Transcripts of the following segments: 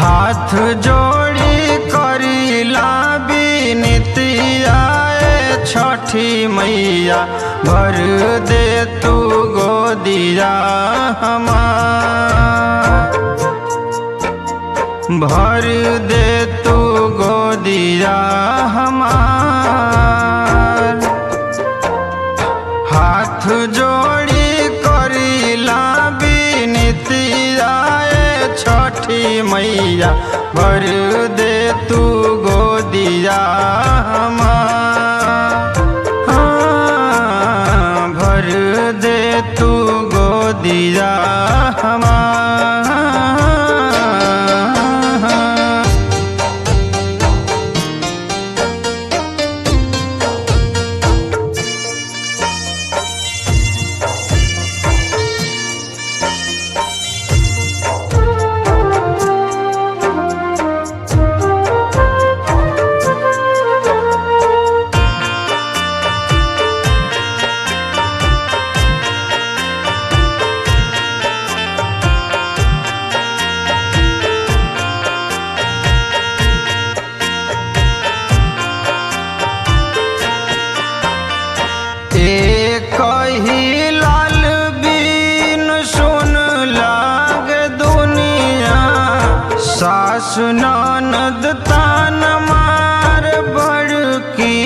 हाथ जोड़ी करीला बिनतिया छठी मैया भर दे तू गोदिया हमार, भर दे तू गोदिया हमार। हाथ जोड़ी करीला बिनतिया छठी मैया भर दे तू गोदिया हमार, हाँ, भर दे तू गोदिया हमार। कही लाल बीन सुन लाग दुनिया, सास ननद तान मार बड़की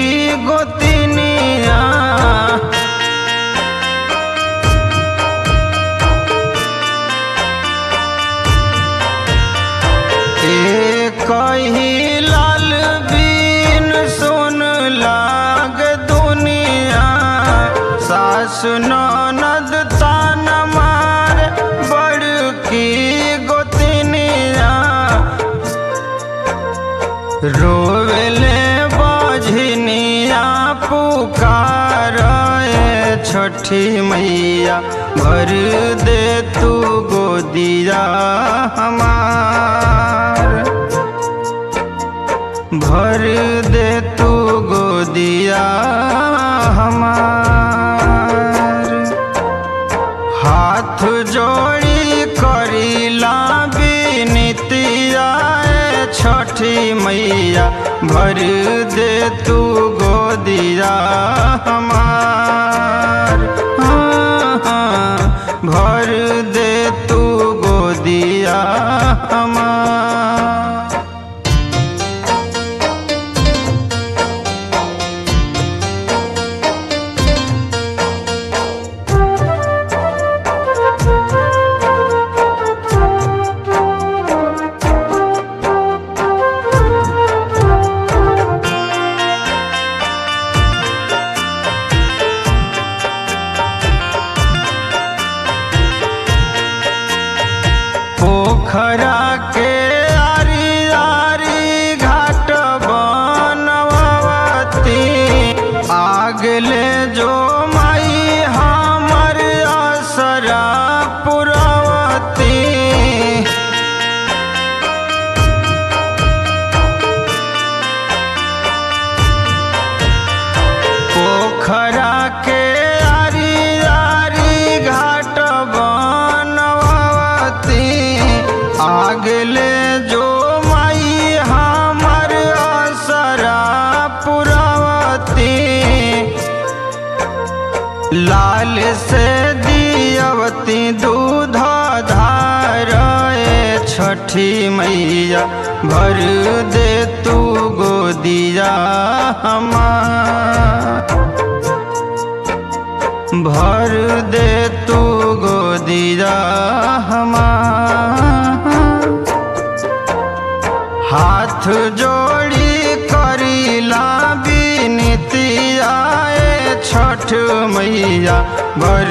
गोतिनिया। कही लाल बीन सुन लाग दुनिया, सास ननद तान मार बड़की गोतिनिया। रोवेले बझनिया पुकार छठी मैया भर दे तू गोदिया हमार, भर दे तू गोदिया हमार। हाथ जोड़ी करीला बिनतिया छठी मैया भर दे तू गोदिया हमार, हाँ, हाँ, भर दे तू गोदिया हमार। पोखरा के आरी आरी घाट बनवती, आगले जो माई हमर असरा पुरवती। पोखरा के आरी आरी घाट बनवती, आगले जो माई हमर असरा पुरवती। लाल से दियवती दूध धार छठी मैया भर दे तू गोदिया हमार, भर दे तू गोदिया हमार। हाथ जोड़ी करीला बिनतिया छठ मैया भर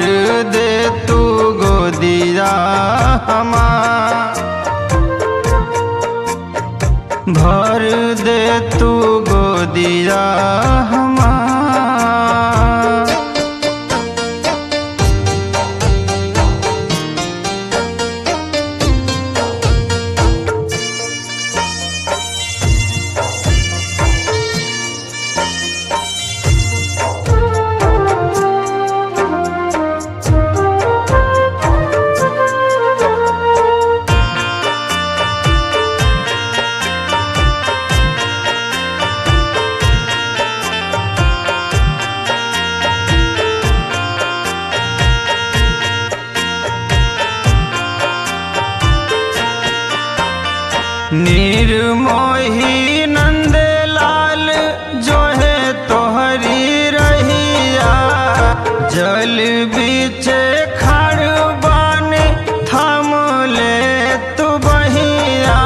दे तू गोदिया हमार, भर दे तू गोदिया हमार। निर्मोही नंद लाल जो है तोहरी रहिया, जल बीचे खड़ बाने थाम ले तू बहिया।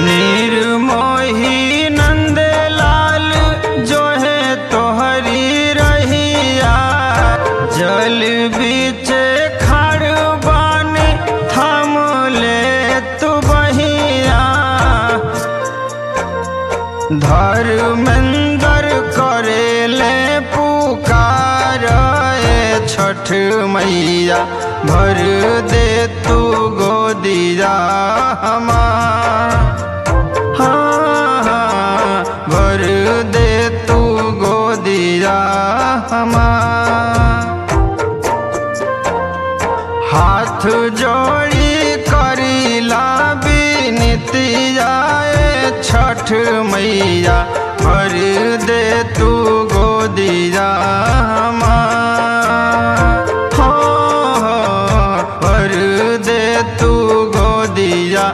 निर्मोही नंद लाल जो है तोहरी रहिया, जल बीचे खड़ बाने थाम ले तू बहिया। धर्मेंद्र करेले पुकार छठ मैया, भर दे तू गोदिया हमार। हाँ, भर दे तू गोदिया हमार। हाथ जोड़ी करीला बिनतिया छठ मैया, भर दे तू गोदिया हमार। हो भर दे तू गोदिया।